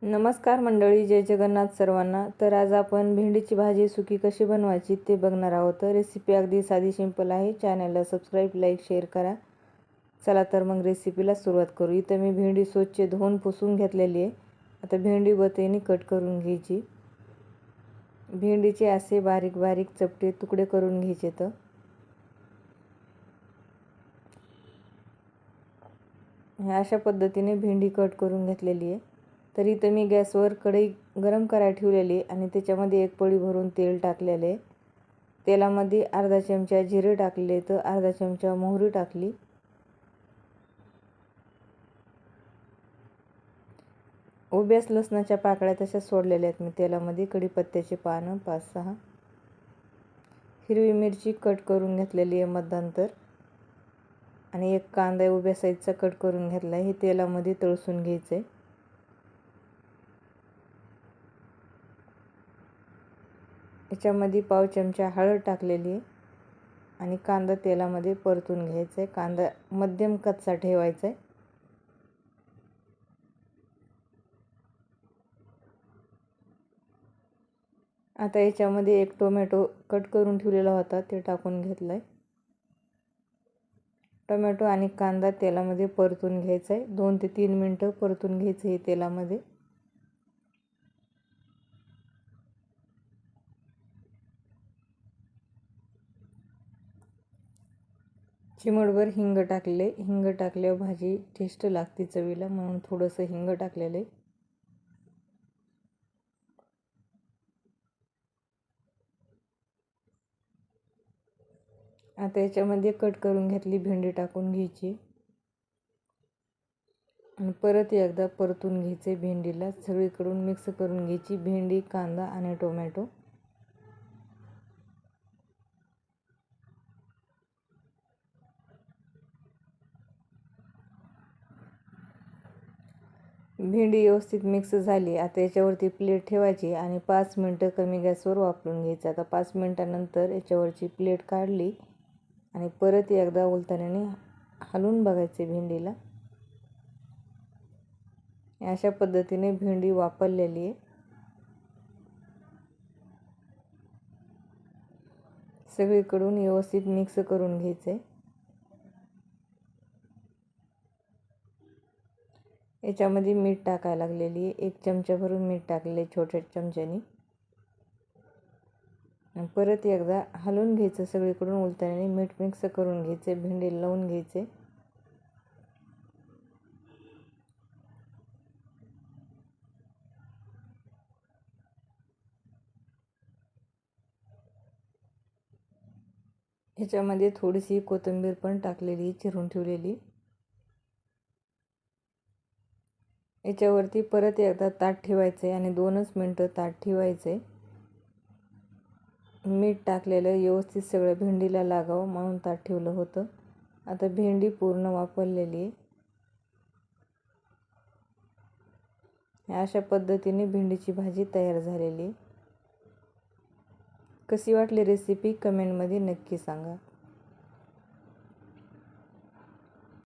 नमस्कार मंडळी, जय जगन्नाथ सर्वांना. तर आज आपण भेंडीची भाजी सुकी कशी बनवायची ते बघणार आहोत. रेसिपी अगदी साधी सिंपल आहे. चॅनलला सबस्क्राईब, लाईक, शेअर करा. चला तर मग रेसिपीला सुरुवात करू. इथं मी भेंडी स्वच्छ धुवून पुसून घेतलेली आहे. आता भेंडी बतेने कट करून घ्यायची. भेंडीचे असे बारीक बारीक चपटे तुकडे करून घ्यायचे. तर अशा पद्धतीने भेंडी कट करून घेतलेली आहे. तर इथं मी गॅसवर कढई गरम करायला ठेवलेली आहे आणि त्याच्यामध्ये एक पळी भरून तेल टाकलेले आहे. तेलामध्ये अर्धा चमचा जिरे टाकले, तर अर्धा चमचा मोहरी टाकली. उभ्याच लसणाच्या पाकळ्या तशा सोडलेल्या आहेत मी तेलामध्ये. कढीपत्त्याचे पानं 5-6, हिरवी मिरची कट करून घेतलेली आहे मध्यांतर, आणि एक कांदा उभ्या साईजचा कट करून घेतला आहे. हे तेलामध्ये तळसून घ्यायचं आहे. याच्यामध्ये पाव चमचा हळद टाकलेली आहे आणि कांदा तेलामध्ये परतून घ्यायचा आहे. कांदा मध्यम कच्चा ठेवायचा आहे. आता याच्यामध्ये एक टोमॅटो कट करून ठेवलेला होता ते टाकून घेतला आहे. टोमॅटो आणि कांदा तेलामध्ये परतून घ्यायचा आहे. 2 ते 3 मिनटं परतून घ्यायचं आहे तेलामध्ये. चिमटभर हिंग टाकले. हिंग टाकल्यावर भाजी टेस्ट लागते चवीला, म्हणून थोडंसं हिंग टाकलेलं आहे. आता याच्यामध्ये कट करून घेतली भेंडी टाकून घ्यायची आणि परत एकदा परतून घ्यायचे. भेंडीला सगळीकडून मिक्स करून घ्यायची, भेंडी, कांदा आणि टोमॅटो. भेंडी व्यवस्थित मिक्स झाली. आता याच्यावरती प्लेट ठेवायची आणि 5 मिनटं कमी गॅसवर वाफळून घ्यायचं. आता 5 मिनटानंतर याच्यावरची प्लेट काढली आणि परत एकदा उलथण्याने हलवून बघायचे भेंडीला. अशा पद्धतीने भेंडी वाफळलेली आहे. सगळीकडून व्यवस्थित मिक्स करून घ्यायचे. याच्यामध्ये मीठ टाकायला लागलेली आहे. 1 चमचा भरून मीठ टाकले छोट्या चमच्याने. परत एकदा हलवून घ्यायचं सगळीकडून उलथण्याने. मीठ मिक्स करून घ्यायचे, भेंडीला लावून घ्यायचे. ह्याच्यामध्ये थोडीशी कोथिंबीर पण टाकलेली, चिरून ठेवलेली. याच्यावरती परत एकदा ताट ठेवायचे आणि 2च मिनटं ताट ठेवायचे. मीठ टाकलेलं व्यवस्थित सगळं भेंडीला लागावं म्हणून ताट ठेवलं होतं. आता भेंडी पूर्ण वाफळलेली आहे. अशा पद्धतीने भेंडीची भाजी तयार झालेली आहे. कशी वाटली रेसिपी कमेंटमध्ये नक्की सांगा.